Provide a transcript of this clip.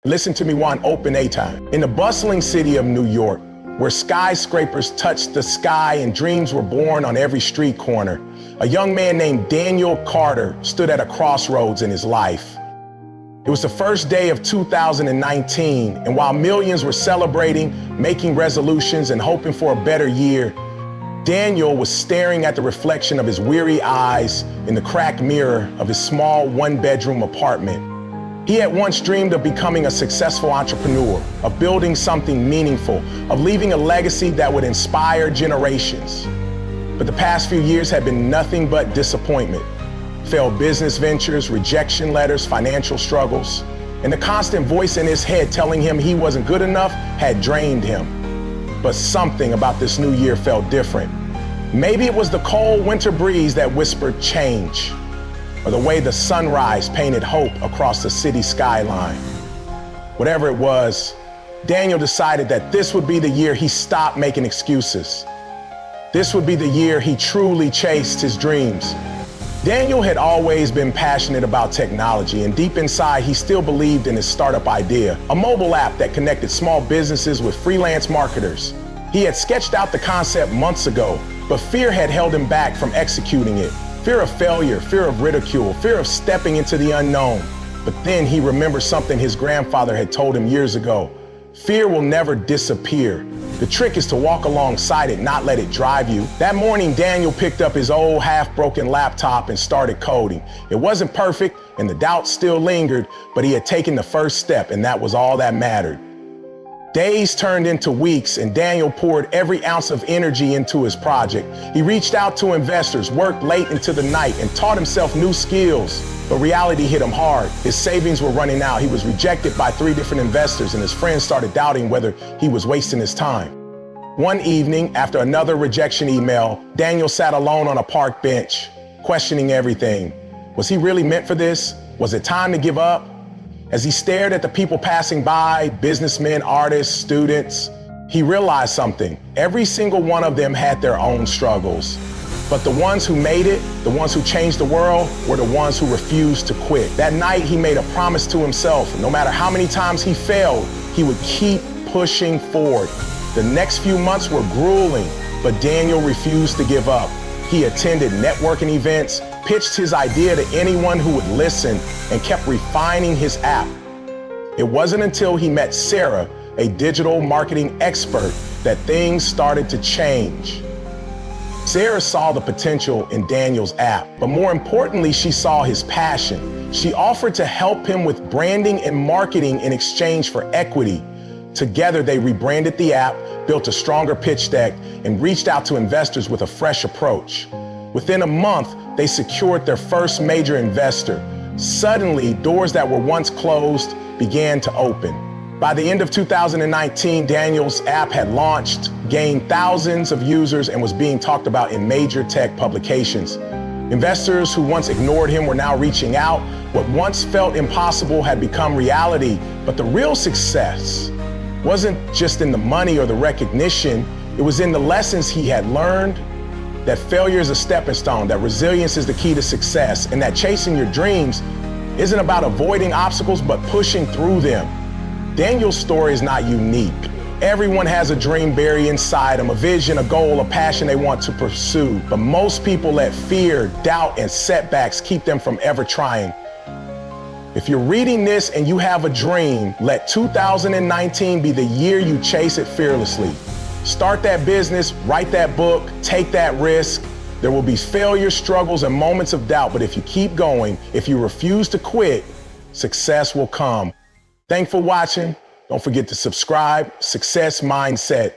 Listen to me one open A time. In the bustling city of New York, where skyscrapers touched the sky and dreams were born on every street corner, a young man named Daniel Carter stood at a crossroads in his life. It was the first day of 2019, and while millions were celebrating, making resolutions, and hoping for a better year, Daniel was staring at the reflection of his weary eyes in the cracked mirror of his small one-bedroom apartment. He had once dreamed of becoming a successful entrepreneur, of building something meaningful, of leaving a legacy that would inspire generations. But the past few years had been nothing but disappointment. Failed business ventures, rejection letters, financial struggles, and the constant voice in his head telling him he wasn't good enough had drained him. But something about this new year felt different. Maybe it was the cold winter breeze that whispered change, or the way the sunrise painted hope across the city skyline. Whatever it was, Daniel decided that this would be the year he stopped making excuses. This would be the year he truly chased his dreams. Daniel had always been passionate about technology, and deep inside, he still believed in his startup idea, a mobile app that connected small businesses with freelance marketers. He had sketched out the concept months ago, but fear had held him back from executing it. Fear of failure, fear of ridicule, fear of stepping into the unknown. But then he remembered something his grandfather had told him years ago. Fear will never disappear. The trick is to walk alongside it, not let it drive you. That morning, Daniel picked up his old half-broken laptop and started coding. It wasn't perfect, and the doubts still lingered, but he had taken the first step, and that was all that mattered. Days turned into weeks, and Daniel poured every ounce of energy into his project. He reached out to investors, worked late into the night, and taught himself new skills. But reality hit him hard. His savings were running out. He was rejected by 3 different investors, and his friends started doubting whether he was wasting his time. One evening, after another rejection email, Daniel sat alone on a park bench, questioning everything. Was he really meant for this? Was it time to give up? As he stared at the people passing by, businessmen, artists, students, he realized something. Every single one of them had their own struggles. But the ones who made it, the ones who changed the world, were the ones who refused to quit. That night, he made a promise to himself. No matter how many times he failed, he would keep pushing forward. The next few months were grueling, but Daniel refused to give up. He attended networking events, pitched his idea to anyone who would listen, and kept refining his app. It wasn't until he met Sarah, a digital marketing expert, that things started to change. Sarah saw the potential in Daniel's app, but more importantly, she saw his passion. She offered to help him with branding and marketing in exchange for equity. Together, they rebranded the app, built a stronger pitch deck, and reached out to investors with a fresh approach. Within a month, they secured their first major investor. Suddenly, doors that were once closed began to open. By the end of 2019, Daniel's app had launched, gained thousands of users, and was being talked about in major tech publications. Investors who once ignored him were now reaching out. What once felt impossible had become reality, but the real success wasn't just in the money or the recognition. It was in the lessons he had learned, that failure is a stepping stone, that resilience is the key to success, and that chasing your dreams isn't about avoiding obstacles, but pushing through them. Daniel's story is not unique. Everyone has a dream buried inside them, a vision, a goal, a passion they want to pursue. But most people let fear, doubt, and setbacks keep them from ever trying. If you're reading this and you have a dream, let 2019 be the year you chase it fearlessly. Start that business, write that book, take that risk. There will be failure, struggles, and moments of doubt, but if you keep going, if you refuse to quit, success will come. Thanks for watching. Don't forget to subscribe. Success Mindset.